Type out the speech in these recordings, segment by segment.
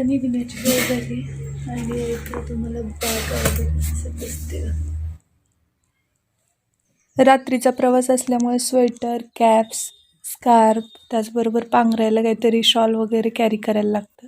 निघण्याची वेळ झाली आणि इथं तुम्हाला बॅग वगैरे दिसते. रात्रीचा प्रवास असल्यामुळे स्वेटर, कॅप्स, स्कार्फ, त्याचबरोबर पांघरायला काहीतरी शॉल वगैरे कॅरी करायला लागतं.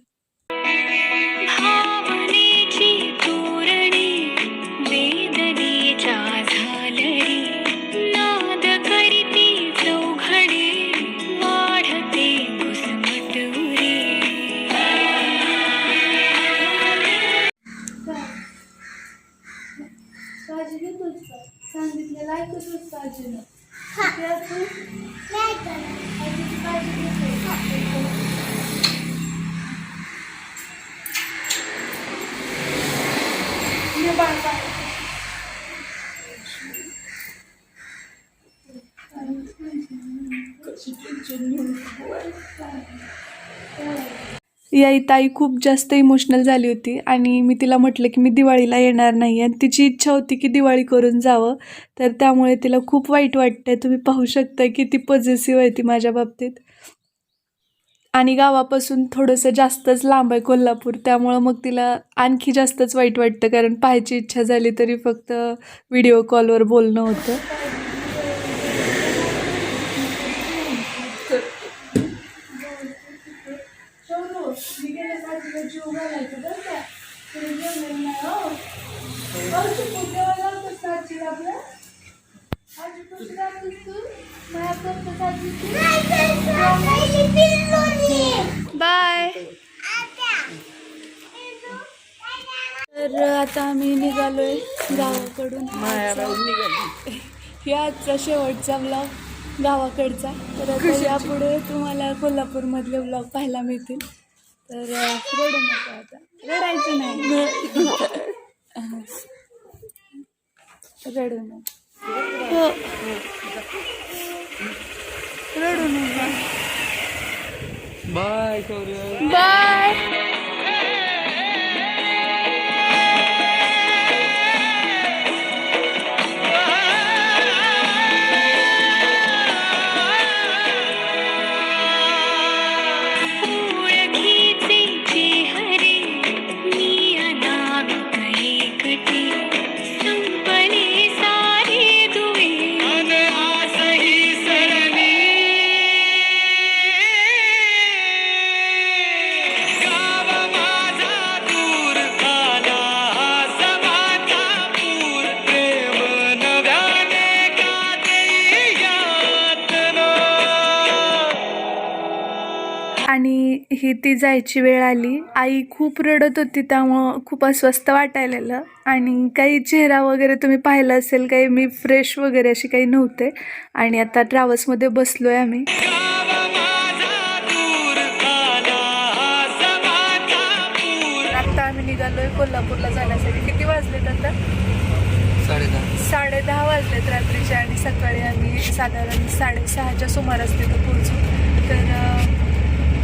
सांगितलेलं ऐकतच पाहिजे ना. याई ताई खूप जास्त इमोशनल झाली होती आणि मी तिला म्हटलं की मी दिवाळीला येणार नाही आणि तिची इच्छा होती की दिवाळी करून जावं, तर त्यामुळे तिला खूप वाईट वाटतंय. तुम्ही पाहू शकता की ती पॉझिटिव्ह आहे ती माझ्या बाबतीत. आणि गावापासून थोडंसं जास्तच लांब आहे कोल्हापूर, त्यामुळं मग तिला आणखी जास्तच वाईट वाटतं, कारण पाहायची इच्छा झाली तरी फक्त व्हिडिओ कॉलवर बोलणं होतं. बाय. तर आता आम्ही निघालोय गावाकडून. ही आजचा शेवटचा व्लॉग गावाकडचा. तर आता यापुढे तुम्हाला कोल्हापूरमधले व्लॉग पाहायला मिळतील. तर रडू नका आता, रडायचं नाही. रडू नका, रडू नका. Bye bye. आणि ही ती जायची वेळ आली. आई खूप रडत होती, त्यामुळं खूप अस्वस्थ वाटायलेलं आणि काही चेहरा वगैरे तुम्ही पाहिला असेल, काही मी फ्रेश वगैरे अशी काही नव्हते. आणि आता ट्रॅव्हल्समध्ये बसलोय आम्ही. आता आम्ही निघालोय कोल्हापूरला जाण्यासाठी. किती वाजलेत आता? 10:30 वाजलेत रात्रीचे आणि सकाळी आम्ही साधारण 6:30च्या सुमारास तिथं पोहोचू. तर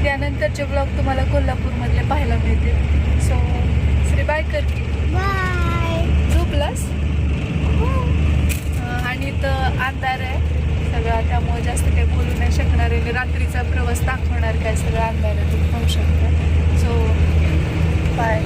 त्यानंतरचे ब्लॉग तुम्हाला कोल्हापूरमधले पाहायला मिळतील. सो श्री बाय कर की. बाय. झोपलास? आणि इथं अंधार आहे सगळा, त्यामुळे जास्त काही बोलू नाही शकणार आहे. रात्रीचा प्रवास दाखवणार काय, सगळं अंधार आहे, तुम्ही पाहू शकता. So bye.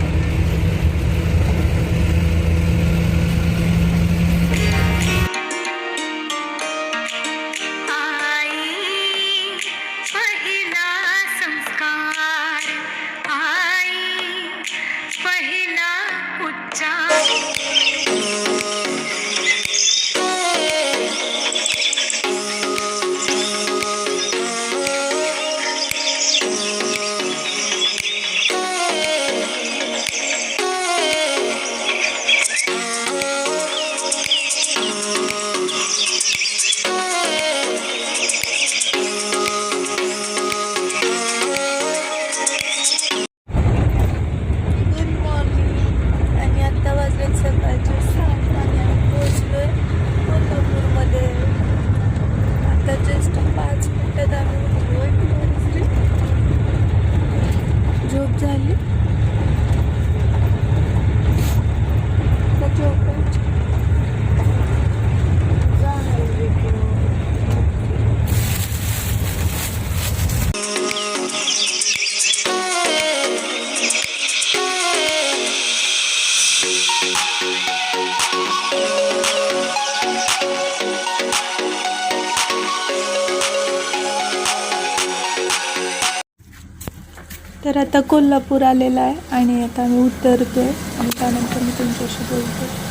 तर आता कोल्हापूर आलेला आहे आणि आता आम्ही उतरतोय आणि त्यानंतर मी तुमच्याशी बोलते.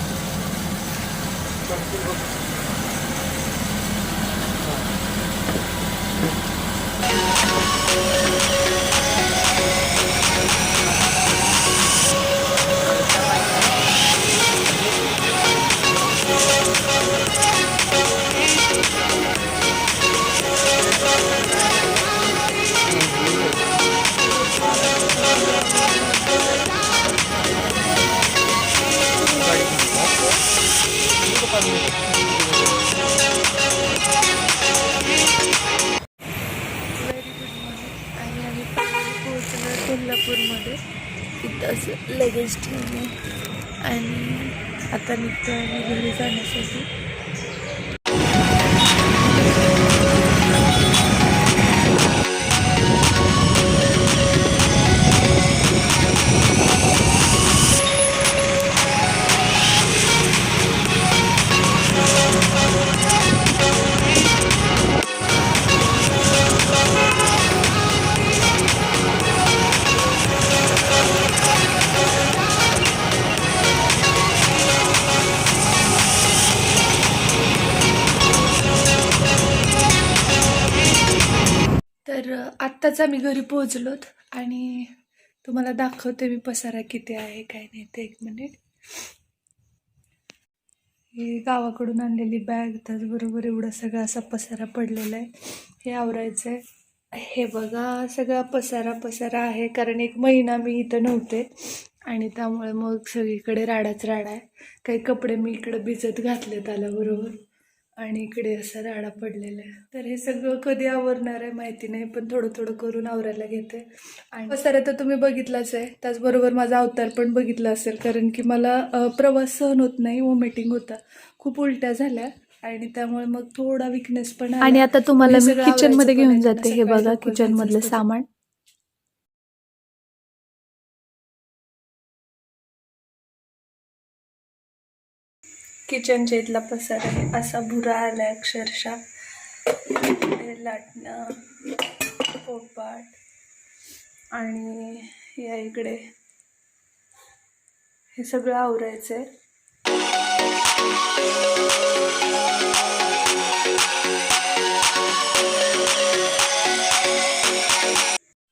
कोल्हापूरमध्ये इथं असं लगेज ठेवणे आणि आता निघतो आहे घरी जाण्यासाठी. तर आत्ताच आम्ही घरी पोहोचलोत आणि तुम्हाला दाखवते मी पसारा किती आहे काय नाही ते. 1 मिनिट. हे गावाकडून आणलेली बॅग, त्याचबरोबर एवढा सगळा असा पसारा पडलेला आहे. हे आवरायचं आहे. हे बघा सगळा पसारा आहे कारण 1 महिना मी इथं नव्हते आणि त्यामुळे मग सगळीकडे राडाच राडा आहे. काही कपडे मी इकडे भिजत घातलेत आल्याबरोबर आणि इकडे असा राडा पडलेला आहे. तर हे सगळं कधी आवरणार आहे माहिती नाही, पण थोडं थोडं करून आवरायला घेते. आणि पसारा तर तुम्ही बघितलाच आहे, त्याचबरोबर माझा अवतार पण बघितला असेल कारण की मला प्रवास सहन होत नाही, वॉमिटिंग होता, खूप उलट्या झाल्या आणि त्यामुळे मग थोडा विकनेस पण आला. आणि आता तुम्हाला मी किचन मध्ये घेऊन जाते. हे बघा किचन मधलं सामान. किचनच्या इथला पसारा आहे असा बुरा आलाय अक्षरशः. लाटणं, पोळपाट आणि या इकडे हे सगळं आवरायचंय.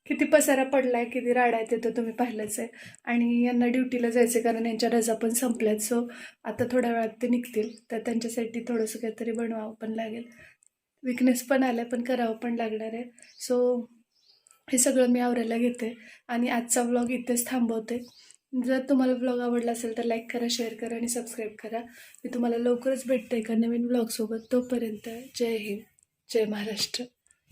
किती पसारा पडलाय, किती राडा आहे ते तर तुम्ही पाहिलंच आहे. आणि यांना ड्युटीला जायचं कारण यांच्या रजा पण संपल्यात. सो आता थोड्या वेळात ते निघतील, तर त्यांच्यासाठी थोडंसं काहीतरी बनवावं पण लागेल. विकनेस पण आलाय पण करावं पण लागणार आहे. सो हे सगळं मी आवरायला घेते आणि आजचा व्लॉग इथेच थांबवते. जर तुम्हाला व्लॉग आवडला असेल तर लाईक करा, शेअर करा आणि सबस्क्राईब करा. मी तुम्हाला लवकरच भेटते एका नवीन व्लॉगसोबत. तोपर्यंत जय हिंद, जय महाराष्ट्र.